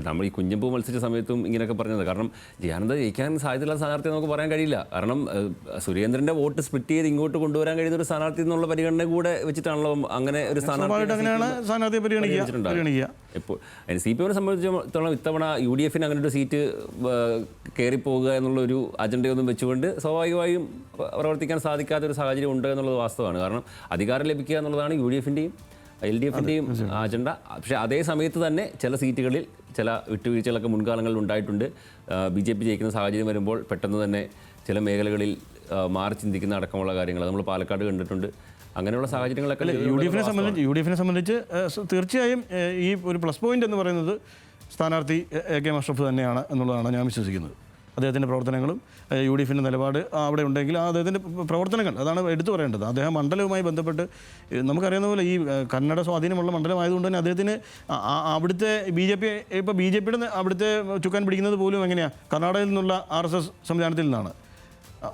നമ്മൾ ഈ കുഞ്ഞമ്പൂ മത്സരിച്ച സമയത്തും ഇങ്ങനെയൊക്കെ പറഞ്ഞത്. കാരണം ജയാനന്ദ ജയിക്കാൻ സാധ്യതയുള്ള സ്ഥാനാർത്ഥി നമുക്ക് പറയാൻ കഴിയില്ല. കാരണം സുരേന്ദ്രൻ്റെ വോട്ട് സ്പ്ലിറ്റ് ചെയ്ത് ഇങ്ങോട്ട് കൊണ്ടുവരാൻ കഴിയുന്ന ഒരു സ്ഥാനാർത്ഥി എന്നുള്ള പരിഗണന കൂടെ വെച്ചിട്ടാണല്ലോ അങ്ങനെ ഒരു സ്ഥാനാർത്ഥി പരിഗണിക്കുക. ഇപ്പോൾ CPM സംബന്ധിച്ചിടത്തോളം ഇത്തവണ UDF അങ്ങനെ ഒരു സീറ്റ് കയറിപ്പോകുക എന്നുള്ളൊരു അജണ്ടയൊന്നും വെച്ചുകൊണ്ട് സ്വാഭാവികമായും പ്രവർത്തിക്കാൻ സാധിക്കാത്തൊരു സാഹചര്യം ഉണ്ട് എന്നുള്ളത് വാസ്തവമാണ്. കാരണം അധികാരം ലഭിക്കുക എന്നുള്ളതാണ് UDFൻ്റെയും LDFൻ്റെയും അജണ്ട. പക്ഷേ അതേ സമയത്ത് തന്നെ ചില സീറ്റുകളിൽ ചില വിട്ടുവീഴ്ചകളൊക്കെ മുൻകാലങ്ങളിൽ ഉണ്ടായിട്ടുണ്ട്. BJP ജയിക്കുന്ന സാഹചര്യം വരുമ്പോൾ പെട്ടെന്ന് തന്നെ ചില മേഖലകളിൽ മാറി ചിന്തിക്കുന്ന അടക്കമുള്ള കാര്യങ്ങൾ നമ്മൾ പാലക്കാട് കണ്ടിട്ടുണ്ട്. അങ്ങനെയുള്ള സാഹചര്യങ്ങളൊക്കെ UDFനെ സംബന്ധിച്ച് തീർച്ചയായും ഈ ഒരു പ്ലസ് പോയിന്റ് എന്ന് പറയുന്നത് സ്ഥാനാർത്ഥി AK അഷ്റഫ് തന്നെയാണ് എന്നുള്ളതാണ് ഞാൻ വിശ്വസിക്കുന്നത്. അദ്ദേഹത്തിൻ്റെ പ്രവർത്തനങ്ങളും UDFിൻ്റെ നിലപാട് അവിടെ ഉണ്ടെങ്കിൽ അദ്ദേഹത്തിൻ്റെ പ്രവർത്തനങ്ങൾ അതാണ് എടുത്തു പറയേണ്ടത്. അദ്ദേഹം മണ്ഡലവുമായി ബന്ധപ്പെട്ട് നമുക്കറിയുന്ന പോലെ ഈ കന്നഡ സ്വാധീനമുള്ള മണ്ഡലമായതുകൊണ്ട് തന്നെ അദ്ദേഹത്തിന് അവിടുത്തെ ഇപ്പോൾ BJPയുടെ അവിടുത്തെ ചുക്കാൻ പിടിക്കുന്നത് പോലും എങ്ങനെയാണ് കർണാടകയിൽ നിന്നുള്ള RSS സംവിധാനത്തിൽ നിന്നാണ്.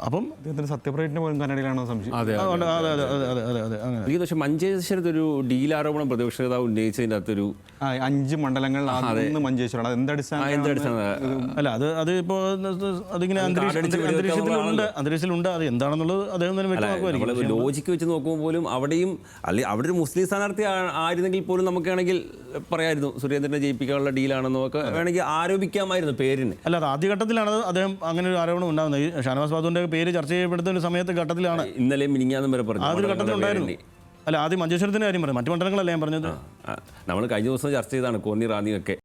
അപ്പം അദ്ദേഹത്തിന് സത്യപ്രതിജ്ഞ പോലും കന്നഡയിലാണോ സംശയം? പക്ഷേ മഞ്ചേശ്വരത്ത് ഒരു ഡീൽ ആരോപണം പ്രതിപക്ഷ നേതാവ് ഉന്നയിച്ചതിൻ്റെ അകത്തൊരു 5 മണ്ഡലങ്ങൾ മഞ്ചേശ്വരം അല്ല അത് ഇപ്പോൾ അതിങ്ങനെ അന്തരീക്ഷത്തിലുണ്ട്. അത് എന്താണെന്നുള്ളത് അദ്ദേഹം തന്നെ വ്യക്തമാക്കുമായിരിക്കും. ലോജിക്ക് വെച്ച് നോക്കുമ്പോൾ പോലും അവിടെയും അല്ലെങ്കിൽ അവിടെ ഒരു മുസ്ലിം സ്ഥാനാർത്ഥി ആയിരുന്നെങ്കിൽ പോലും നമുക്കാണെങ്കിൽ പറയായിരുന്നു സുരേന്ദ്രനെ ജയിപ്പിക്കാനുള്ള ഡീലാണെന്നോ ഒക്കെ വേണമെങ്കിൽ ആരോപിക്കാമായിരുന്നു പേരിന്. അല്ല, അത് ആദ്യഘട്ടത്തിലാണ് അദ്ദേഹം അങ്ങനെ ഒരു ആരോപണം ഉണ്ടാകുന്നത്. ഷാനവാസ് ബാദുവിന്റെ പേര് ചർച്ച ചെയ്യപ്പെടുന്ന സമയത്ത് ഘട്ടത്തിലാണ് ഇന്നലെ മിനിഞ്ഞാന്നും വരെ പറഞ്ഞു. ആ ഒരു ഘട്ടത്തിലുണ്ടായിരുന്നു. അല്ല, ആദ്യം മഞ്ചേശ്വരത്തിന്റെ കാര്യം പറഞ്ഞു, മറ്റു മണ്ഡലങ്ങളല്ല ഞാൻ പറഞ്ഞത്. നമ്മൾ കഴിഞ്ഞ ദിവസം ചർച്ച ചെയ്താണ് കോന്നി റാന്നിയൊക്കെ.